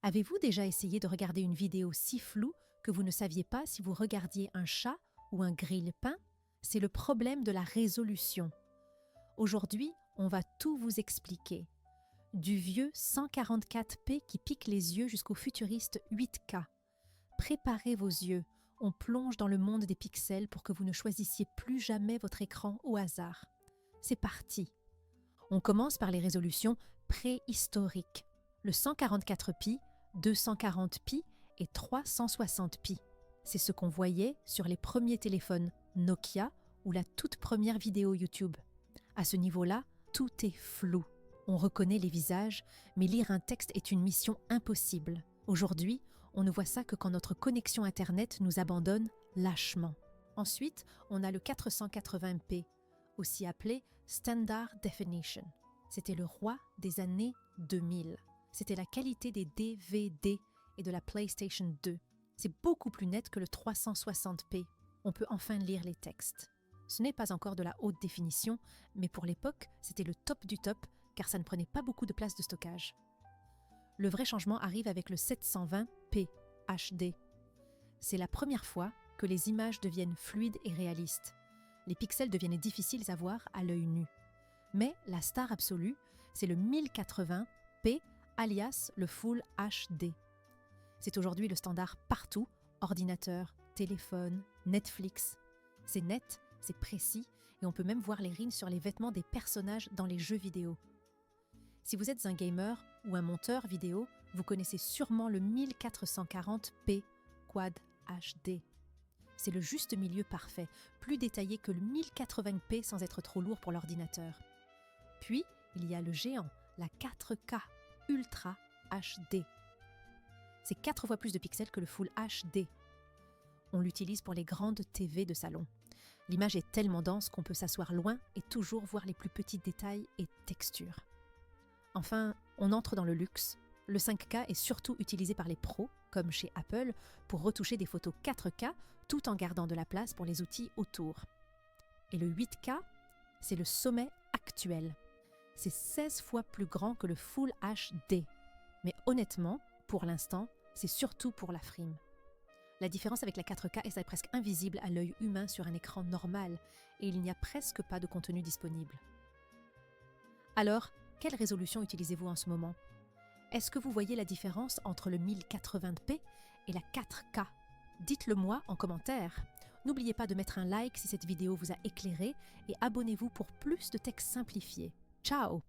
Avez-vous déjà essayé de regarder une vidéo si floue que vous ne saviez pas si vous regardiez un chat ou un grille-pain? C'est le problème de la résolution. Aujourd'hui, on va tout vous expliquer. Du vieux 144p qui pique les yeux jusqu'au futuriste 8K. Préparez vos yeux, on plonge dans le monde des pixels pour que vous ne choisissiez plus jamais votre écran au hasard. C'est parti. On commence par les résolutions préhistoriques. Le 144p, 240p et 360p. C'est ce qu'on voyait sur les premiers téléphones Nokia ou la toute première vidéo YouTube. À ce niveau-là, tout est flou. On reconnaît les visages, mais lire un texte est une mission impossible. Aujourd'hui, on ne voit ça que quand notre connexion Internet nous abandonne lâchement. Ensuite, on a le 480p, aussi appelé Standard Definition. C'était le roi des années 2000. C'était la qualité des DVD et de la PlayStation 2. C'est beaucoup plus net que le 360p. On peut enfin lire les textes. Ce n'est pas encore de la haute définition, mais pour l'époque, c'était le top du top, car ça ne prenait pas beaucoup de place de stockage. Le vrai changement arrive avec le 720p HD. C'est la première fois que les images deviennent fluides et réalistes. Les pixels deviennent difficiles à voir à l'œil nu. Mais la star absolue, c'est le 1080p, alias le Full HD. C'est aujourd'hui le standard partout, ordinateur, téléphone, Netflix. C'est net, c'est précis, et on peut même voir les rimes sur les vêtements des personnages dans les jeux vidéo. Si vous êtes un gamer ou un monteur vidéo, vous connaissez sûrement le 1440p Quad HD. C'est le juste milieu parfait, plus détaillé que le 1080p sans être trop lourd pour l'ordinateur. Puis, il y a le géant, la 4K Ultra HD. C'est 4 fois plus de pixels que le Full HD. On l'utilise pour les grandes TV de salon. L'image est tellement dense qu'on peut s'asseoir loin et toujours voir les plus petits détails et textures. Enfin, on entre dans le luxe. Le 5K est surtout utilisé par les pros, comme chez Apple, pour retoucher des photos 4K tout en gardant de la place pour les outils autour. Et le 8K, c'est le sommet actuel. C'est 16 fois plus grand que le Full HD. Mais honnêtement, pour l'instant, c'est surtout pour la frime. La différence avec la 4K est presque invisible à l'œil humain sur un écran normal et il n'y a presque pas de contenu disponible. Alors, quelle résolution utilisez-vous en ce moment? Est-ce que vous voyez la différence entre le 1080p et la 4K? Dites-le moi en commentaire. N'oubliez pas de mettre un like si cette vidéo vous a éclairé et abonnez-vous pour plus de textes simplifiés. Ciao!